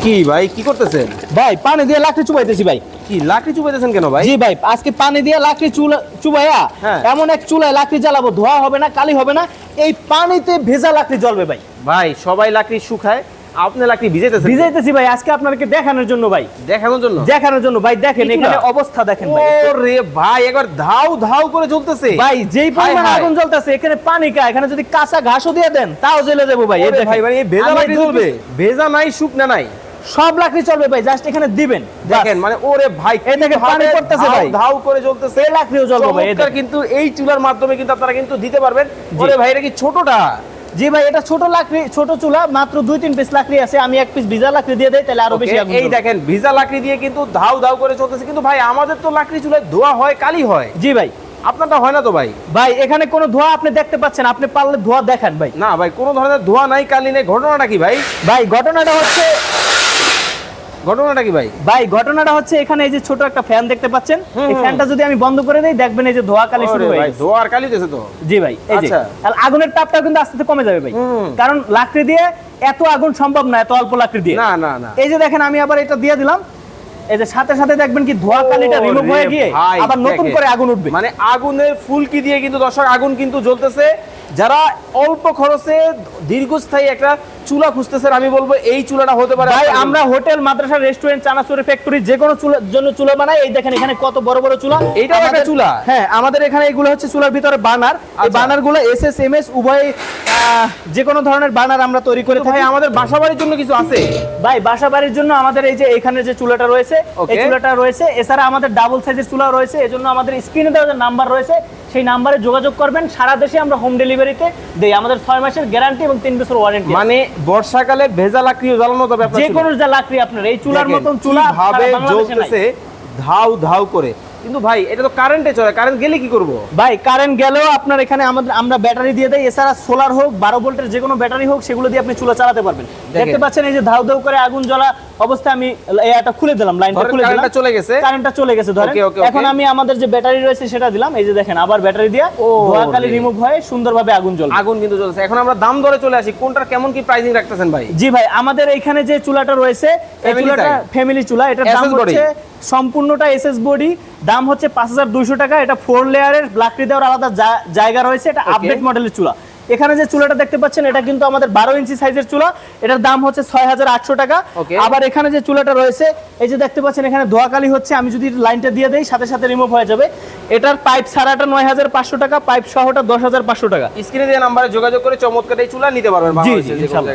কি ভাই কি করতেছেন? ভাই পানি দিয়ে লাকড়ি চুবাইতেছি ভাই। কি লাকড়ি চুবাইতেছেন কেন ভাই? জি ভাই, আজকে পানি দিয়ে লাকড়ি চুবাইয়া হ্যাঁ। এমন এক চুলায় লাকড়ি জ্বালাবো, ধোয়া হবে না, কালি হবে না, এই পানিতে ভেজা লাকড়ি জ্বলবে ভাই। ভাই সবাই লাকড়ি শুকায়, আপনি লাকড়ি ভিজাইতেছেন? ভিজাইতেছি ভাই আজকে আপনাদেরকে দেখানোর জন্য ভাই। দেখানোর জন্য? দেখানোর জন্য ভাই। দেখেন কি এখানে চুলা? অবস্থা দেখেন ভাই। ওরে ভাই একবার ধাউ ধাউ করে জ্বলতেছে ভাই যেই পরিমাণ হায় হায়। আগুন জ্বলতেছে, এখানে পানি কা, এখানে যদি কাঁচা ঘাসও দিয়ে দেন তাও জ্বলে দেবো ভাই। এই ওরে দেখেন ভাই ভাই এই ভেজা আমি লাকড়ি দুই জ্বলবে? ভেজা নাই শুকনা নাই, সব লাকড়ি চলবে ভাই, জাস্ট এখানে দিবেন। দেখেন মানে ওরে ভাই এই দেখেন পানি পড়তেছে ভাই, ধাউ করে জ্বলতেছে। এই লাকড়িও জ্বলবে ভাই। এই চমৎকার, দেখেন। কিন্তু এই চুলার মাধ্যমে কিন্তু আপনারা কিন্তু দিতে পারবেন। জি। ওরে ভাই এটা কি ছোটটা? জি ভাই, এটা ছোট লাকড়ি, ছোট চুলা, মাত্র 2-3 পিস লাকড়ি আছে। আমি এক পিস ভিজা লাকড়ি দিয়ে দেই, তাহলে আরো বেশি আগুন এই জ্বলবে। দেখেন ভিজা লাকড়ি দিয়ে কিন্তু ধাউ ধাউ করে চলতেছে। কিন্তু ভাই আমাদের তো লাকড়ি চুলায় ধোয়া হয়, কালি হয়, জি ভাই। আপনারটা হয় না তো ভাই? ভাই এখানে কোনো ধোঁয়া আপনি দেখতে পাচ্ছেন? আপনি পারলে ধোঁয়া দেখান ভাই। না ভাই কোনো ধরনের ধোয়া নাই, কালি নেই। ঘটনাটা কি ভাই? ভাই ঘটনাটা হচ্ছে ঘটনাটা হচ্ছে এখানে এই যে ছোট একটা ফ্যান দেখতে পাচ্ছেন, এই ফ্যানটা যদি আমি বন্ধ করে দেই, দেখবেন এই যে ধোঁয়া কালি শুরু ওরে হয়ে ভাই গেছে। ধোয়া আর কালি দিতেছে তো। জি ভাই, এই যে আচ্ছা। আর আগুনের তাপটা কিন্তু আস্তে আস্তে কমে যাবে ভাই, কারণ লাকড়ি দিয়ে এত আগুন সম্ভব না, এত অল্প লাকড়ি দিয়ে। না না না, এই যে দেখেন আমি আবার এটা দিয়ে দিলাম, এই যে সাথে সাথে দেখবেন কি ধোঁয়া কালিটা রিমুভ হয়ে গিয়ে ভাই, আবার নতুন দেখেন। করে আগুন উঠবে। মানে আগুনের ফুলকি দিয়ে কিন্তু দর্শক আগুন কিন্তু জ্বলতেছে। যারা অল্প খরচে দীর্ঘস্থায়ী একটা চুলা খুঁজতেছেন, আমি বলবো এই চুলাটা হতে পারে। ভাই আমরা হোটেল, মাদ্রাসা, রেস্টুরেন্ট, চানাচুরি ফ্যাক্টরি যে কোনো চুলার জন্য চুলা বানাই। এই দেখেন এখানে কত বড় বড় চুলা। এইটাও একটা আমাদের- চুলা? হ্যাঁ, আমাদের এখানে এগুলো হচ্ছে চুলার ভিতরে বার্নার। এই আচ্ছা। বার্নার গুলো এসএস এমএস উভয় যে কোনো ধরনের বার্নার আমরা তৈরি করে ভাই থাকি। আমাদের বাসা বাড়ির জন্য কিছু আছে? ভাই বাসা বাড়ির জন্য আমাদের এই যে এখানে যে চুলাটা রয়েছে, এই Okay. চুলাটা রয়েছে। এছাড়া আমাদের ডাবল সাইজের চুলা রয়েছে, এজন্য আমাদের স্ক্রিনে দেওয়া যে নাম্বার রয়েছে সেই নাম্বারে যোগাযোগ করবেন। সারা দেশে আমরা হোম ডেলিভারিতে দেই। আমাদের 6 মাসের গ্যারান্টি এবং 3 বছর ওয়ারেন্টি। মানে বর্ষাকালে ভেজা লাকড়িও জ্বালানো যাবে আপনার যে চুলায়? কোনো যা লাকড়ি আপনার এই চুলার দেখেন মতন চুলা কিভাবে সারা বাংলাদেশে নাই। জ্বলতেছে ধাউ ধাউ করে। কিন্তু ভাই এটা তো কারেন্টে চলে, কারেন্ট গেলে কি করব? ভাই কারেন্ট গেলেও আপনার এখানে আমরা ব্যাটারি দিয়ে দেই। এছাড়া সোলার হোক, 12 ভোল্টের যে কোনো ব্যাটারি হোক, সেগুলো দিয়ে আপনি চুলা চালাতে পারবেন। দেখতে পাচ্ছেন এই যে ধাউ ধাউ করে আগুন জ্বলা অবস্থায় আমি এটা খুলে দিলাম, লাইনটা ধরেন খুলে দিলাম, কারেন্টটা চলে গেছে। কারেন্টটা চলে গেছে ধরেন। Okay, okay, এখন okay. আমি আমাদের যে ব্যাটারি রয়েছে সেটা দিলাম। এই যে দেখেন আবার ব্যাটারি দিয়ে ধোঁয়া কালি রিমুভ হয়ে সুন্দরভাবে আগুন জ্বলবে। আগুন কিন্তু জ্বলছে। এখন আমরা দাম ধরে চলে আসি, কোনটার কেমন কি প্রাইসিং রাখতেছেন ভাই? জি ভাই, আমাদের এখানে যে চুলাটা রয়েছে, এই Family চুলাটা type? ফ্যামিলি চুলা। এটার দাম SS body? হচ্ছে সম্পূর্ণটা এসএস বডি, দাম হচ্ছে 5200 টাকা। এটা 4 লেয়ারের লাকড়ি দেওয়ার আলাদা জায়গা রয়েছে। এটা আপডেট মডেলের চুলা। এখানে যে চুলাটা দেখতে পাচ্ছেন এটা কিন্তু আমাদের 12 ইঞ্চি সাইজের চুলা। এটার দাম হচ্ছে 6800 টাকা। Okay. আবার এখানে যে চুলাটা রয়েছে, এই যে দেখতে পাচ্ছেন এখানে ধোঁয়াকালি হচ্ছে, আমি যদি লাইনটা দিয়ে দেই সাথে সাথে রিমুভ হয়ে যাবে। এটার পাইপ ছাড়াটা 9500 টাকা, পাইপ সহটা 10500 টাকা। স্ক্রিনে দেওয়া নাম্বারে যোগাযোগ করে চমৎকার এই চুলা নিতে পারবেন জি, বাংলাদেশের যে কোনো ইনশাআল্লাহ। জায়গায়।